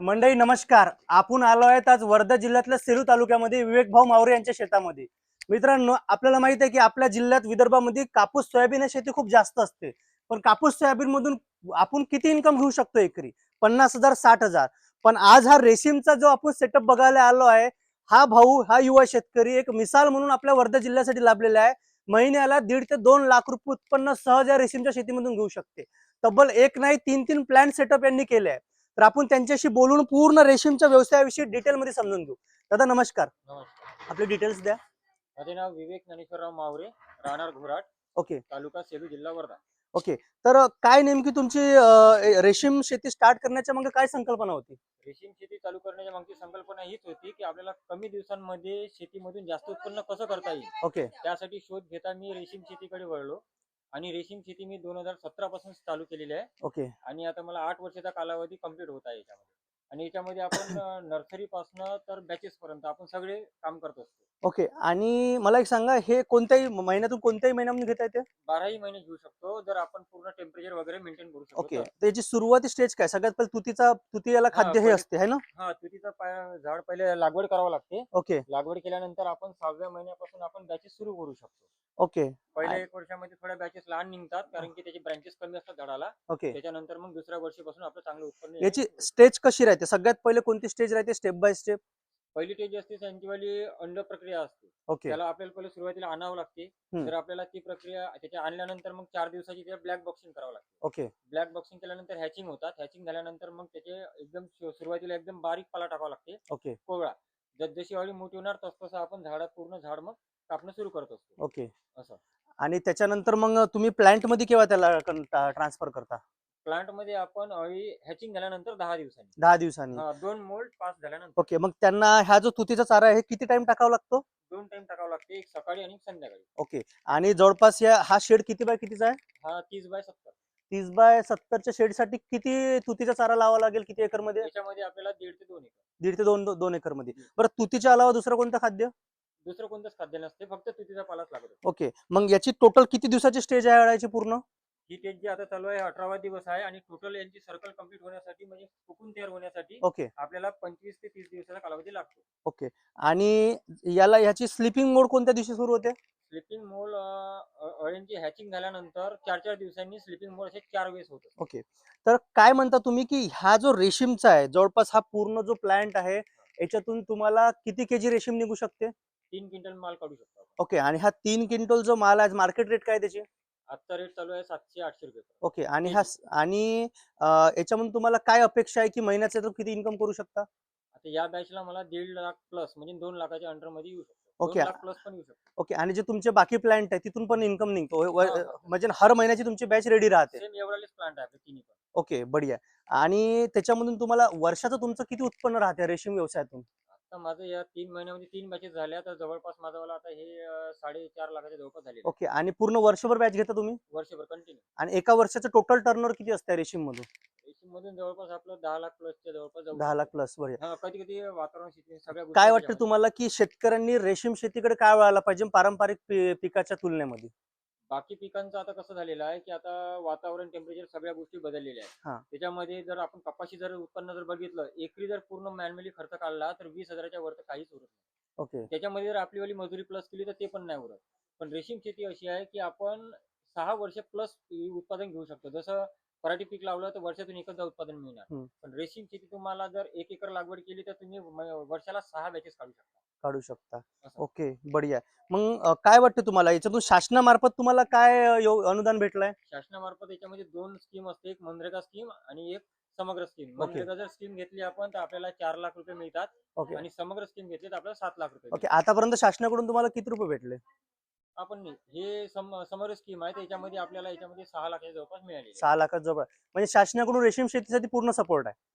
मंडळी नमस्कार. आपण आलो आहेत आज वर्धा जिल्ह्यातल्या सेलू तालुक्यामध्ये विवेक भाऊ मावरे यांच्या शेतामध्ये. मित्रांनो, आपल्याला माहित आहे की आपल्या जिल्ह्यात विदर्भामध्ये कापूस सोयाबीन शेती खूप जास्त असते. पण कापूस सोयाबीन मधून आपण किती इन्कम घेऊ शकतो एकरी? 50,000 60,000. पण आज हा रेशीमचा जो आपण सेटअप बघायला आलो आहे, हा भाऊ हा युवा शेतकरी एक मिसाल म्हणून आपल्या वर्धा जिल्ह्यासाठी लाभलेला आहे. महिन्याला 1.5 ते 2 लाख रुपये उत्पन्न सहज या रेशीमच्या शेतीमधून घेऊ शकते. तब्बल एक नाही तीन प्लॅन सेटअप यांनी केले आहे. तर आपण त्यांच्याशी बोलून पूर्ण रेशीमच्या व्यवसायाविषयी डिटेलमध्ये समजून घेऊ. दादा नमस्कार. नमस्कार. आपले डिटेल्स द्या. माझे नाव विवेक ज्ञानेश्वरराव मावरे, राहणार घोराट, ओके तालुका सेलू, जिल्हा वर्धा. ओके. तर काय नेमकी तुमची रेशीम शेती स्टार्ट करण्याच्या मागे काय संकल्पना होती? रेशीम शेती चालू करण्याच्या मागची संकल्पना हीच होती की आपल्याला कमी दिवसांमध्ये शेतीमधून जास्त उत्पन्न कसं करता येईल. ओके त्यासाठी शोध घेता मी रेशीम शेतीकडे वळलो आणि रेशीम शेती मी 2017 पासून चालू केलेली आहे ओके आणि आता मला 8 वर्षाचा कालावधी कंप्लीट होत आहे याच्यामध्ये. आणि याच्यामध्ये आपण नर्सरी पासनं तर बॅचेस पर्यंत आपण सगळे काम करत असतो. ओके. आणि मला एक सांगा, हे कोणत्याही महिन्यातून कोणत्याही महिन्यामध्ये घेता येते? 12ही महिने घेऊ शकतो जर आपण पूर्ण टेम्परेचर वगैरे मेंटेन करू शकतो ओके. तर. त्याची सुरुवाती स्टेज काय? सगळ्यात पहिले तुतीयाला हा, खाद्य हे पहिले असते है ना? हा, तुतीचं झाड पहिले लागवड करावं लागते. ओके लागवड केल्यानंतर आपण 6व्या महिन्यापासून आपण बॅचेस सुरू करू शकतो. ओके पहिल्या 1 वर्षामध्ये थोड्या बॅचेस लहान निघतात कारण की त्याचे ब्रँचेस कमी असतात झाडाला. ओके. त्याच्यानंतर मग दुसऱ्या वर्षीपासून आपलं चांगलं उत्पन्न याची येणं. स्टेज कशी राहते? सगळ्यात पहिले कोणती स्टेज राहते स्टेप बाय स्टेप? पहिली स्टेज असते त्यांचीवाली अंड प्रक्रिया असते. ओके. त्याला आपल्याला पहिले सुरुवातीला आणावं लागते. हम्म. तर आपल्याला ती प्रक्रिया त्याच्या आणल्यानंतर मग 4 दिवसाची त्याला ब्लॅक बॉक्सिंग करावं लागते. ओके ब्लॅक बॉक्सिंग केल्यानंतर हॅचिंग होतात. हॅचिंग झाल्यानंतर मग त्याचे एकदम सुरुवातीला एकदम बारीक पाला टाकावा लागते, ओके कोवळा. जशी वाळी मोठी होणार तसं आपण पूर्ण झाड मग कापणं सुरू करत असतो ओके. असं. आणि त्याच्यानंतर मग तुम्ही प्लांट मध्ये केव्हा त्याला ट्रान्सफर करता? प्लांट मध्ये आपण अळी हॅचिंग झाल्यानंतर 10 दिवसांनी. 10 दिवसांनी. 2 मोल्ड पास झाल्यानंतर ओके. मग त्यांना हा जो तुतीचा चारा आहे किती टाइम टाकावा लागतो? 2 टाइम टाकावं लागते, एक सकाळी आणि एक संध्याकाळी. ओके. आणि जवळपास हा शेड किती बाय कितीचा आहे? हा 30/70. 30 बाय 70च्या शेड साठी किती तुतीचा चारा लावा लागेल? किती एकर मध्ये? याच्यामध्ये आपल्याला 1.5 ते 2 एकर. 1.5 ते 2 एकर मध्ये. बरं, तुतीच्या अलावा दुसरं कोणतं खाद्य? दुसरं कोणतंच खाद्य नसते, फक्त तुतीचा पालाच लागतो. ओके. मग याची टोटल किती दिवसाची स्टेज आहे वाढायची पूर्ण? ही टेज जी आता चालू आहे 18वा दिवस आहे आणि टोटल यांची सर्कल कंप्लीट होण्यासाठी म्हणजे फुकून तयार होण्यासाठी ओके आपल्याला 25 ते 30 दिवसाचा कालावधी लागतो. ओके. आणि ह्याची स्लिपिंग मोड कोणत्या दिवशी सुरू होते? स्लिपिंग मोड अळींची हॅचिंग झाल्यानंतर 4-4 दिवसांनी स्लिपिंग मोड असे 4 वेळेस होतं. ओके. तर काय म्हणता तुम्ही की हा जो रेशीमचा आहे, जवळपास हा पूर्ण जो प्लांट आहे, याच्यातून तुम्हाला किती केजी रेशीम निघू शकते? 3 क्विंटल माल काढू शकतो आपण. ओके. आणि हा 3 क्विंटल जो माल आहे, मार्केट रेट काय त्याची? आजचा रेट चालू आहे 700-800 रुपये. ओके. आणि याच्यामधून तुम्हाला काय अपेक्षा आहे की महिन्याचं किती इन्कम करू शकता? आता या बॅचला मला 1.5 लाख प्लस म्हणजे 2 लाखाच्या अंडर मध्ये येऊ शकतो. ओके. 2 लाख प्लस पण येऊ शकतो. ओके. आणि जे तुमचे बाकी प्लांट आहे तिथून पण इन्कम निघतो हा. म्हणजे हर महिन्याची तुमची बॅच रेडी राहते? सेम एवढालेच प्लांट आहे आपले तिन्ही पण. ओके, बढिया. आणि त्याच्यामधून तुम्हाला वर्षाचं तुमचं किती उत्पन्न राहते रेशीम व्यवसायातून? आता माझं या 3 महिन्यामध्ये 3 बॅचेस झाल्या तर जवळपास माझं आता हे 4.5 लाखाच्या जवळपास झाले. ओके. आणि पूर्ण वर्षभर बॅच घेता तुम्ही? वर्षभर कंटिन्यू. आणि एका वर्षाचं टोटल टर्नओव्हर किती असते रेशीम मधून? रेशीम मधून जवळपास आपलं 10 लाख प्लसच्या जवळपास जाऊ 10 लाख शकतो. प्लस. बढिया. कधी कधी वातावरण शेती सगळ्या गोष्टी काय वाटतं त्याच्यामध्ये. तुम्हाला की शेतकऱ्यांनी रेशीम शेतीकडे काय वळायला पाहिजे पारंपरिक पिकाच्या तुलनेमध्ये? बाकी पिकांचं आता कसं झालेलं आहे की आता वातावरण टेम्परेचर सगळ्या गोष्टी बदललेल्या हा. आहेत. त्याच्यामध्ये जर आपण कपाशी जर उत्पन्न जर बघितलं एकरी जर पूर्ण मॅन्युअली खर्च काढला तर 20,000च्या वर तर काहीच उरत नाही. ओके त्याच्यामध्ये जर आपली वाली मजुरी प्लस केली तर ते पण नाही उरत. पण रेशीम शेती अशी आहे की आपण 6 वर्ष प्लस उत्पादन घेऊ शकतो. जसं पराठी पीक लावलं तर वर्षातून एकदा उत्पादन मिळणार. हम्म. पण रेशीम शेती तुम्हाला जर 1 एकर लागवड केली तर तुम्ही वर्षाला 6 बॅचेस काढू शकता. काढू शकता. असं. ओके, बढिया. मग काय वाटतं तुम्हाला याच्यातून शासनामार्फत तुम्हाला काय अनुदान भेटलंय? शासनामार्फत याच्यामध्ये 2 स्कीम असते, एक मनरेगा स्कीम आणि एक समग्र स्कीम. मनरेगा जर स्कीम घेतली आपण तर आपल्याला 4 लाख रुपये मिळतात ओके आणि समग्र स्कीम घेतली तर आपल्याला 7 लाख रुपये ओके. मिळतात. आतापर्यंत शासनाकडून तुम्हाला किती रुपये भेटले? आपण हे समग्र स्कीम आहे त्याच्यामध्ये आपल्याला याच्यामध्ये 6 लाखाच्या जवळपास मिळाले. 6 लाखात जवळ. म्हणजे शासनाकडून रेशीम शेतीसाठी पूर्ण सपोर्ट आहे.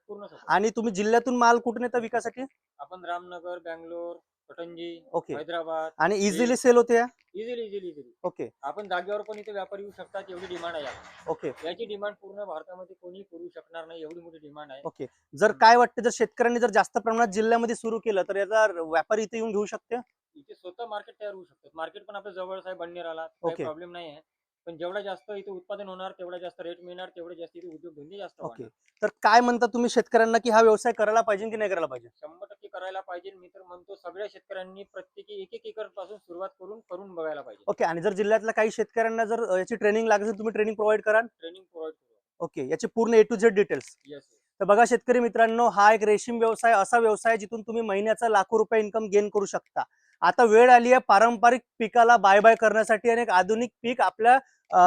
पूर्ण support. आणि तुम्ही जिल्ह्यातून माल कुठून येता विकासाठी? आपण रामनगर, बँगलोर, पटंजी, ओके. हैदराबाद आणि इझिली सेल होते या? इझिली. ओके आपण जागेवर पण इथे व्यापारी येऊ शकतात एवढी डिमांड आहे याची. ओके याची डिमांड पूर्ण भारतामध्ये कोणी करू शकणार नाही एवढी मोठी डिमांड आहे. ओके. जर काय वाटतं, जर शेतकऱ्यांनी जर जास्त प्रमाणात जिल्ह्यामध्ये सुरू केलं तर याचा व्यापारी इथे येऊन घेऊ शकते? इथे स्वतः मार्केट तयार होऊ शकतात. मार्केट पण आपल्या जवळच आहे बंडनेराला, काही ओके. प्रॉब्लेम नाही आहे. पण जेवढा जास्त इथे उत्पादन होणार तेवढा जास्त रेट मिळणार, तेवढे जास्त इथे उद्योगधंदे जास्त ओके. वाढणार. तर काय म्हणता तुम्ही शेतकऱ्यांना की हा व्यवसाय करायला पाहिजे की नाही करायला पाहिजे? 100% करायला पाहिजे. मी तर म्हणतो सगळ्या शेतकऱ्यांनी प्रत्येकी 1-1 एकर पासून सुरुवात करून बघायला पाहिजे. ओके. आणि जर जिल्ह्यातल्या काही शेतकऱ्यांना जर याची ट्रेनिंग लागत असेल, तुम्ही ट्रेनिंग प्रोव्हाइड कराल? ट्रेनिंग प्रोव्हाइड करू. ओके. याची पूर्ण ए टू झेड डिटेल्स. येस. तर बघा शेतकरी मित्रांनो, हा एक रेशीम व्यवसाय असा व्यवसाय आहे जिथून तुम्ही महिन्याचा लाखो रुपये इन्कम गेन करू शकता. आता वेळ आली आहे पारंपरिक पिकाला बाय बाय करण्यासाठी आणि एक आधुनिक पीक आपल्या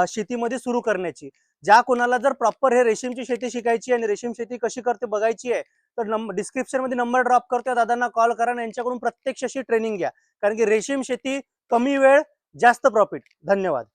शेतीमध्ये सुरू करण्याची. ज्या कोणाला जर प्रॉपर हे रेशीमची शेती शिकायची आणि रेशीम शेती कशी करते बघायची आहे, तर डिस्क्रिप्शन मध्ये नंबर ड्रॉप करतो, दादांना कॉल करा आणि यांच्याकडून प्रत्यक्ष अशी ट्रेनिंग घ्या. कारण की रेशीम शेती कमी वेळ जास्त प्रॉफिट. धन्यवाद.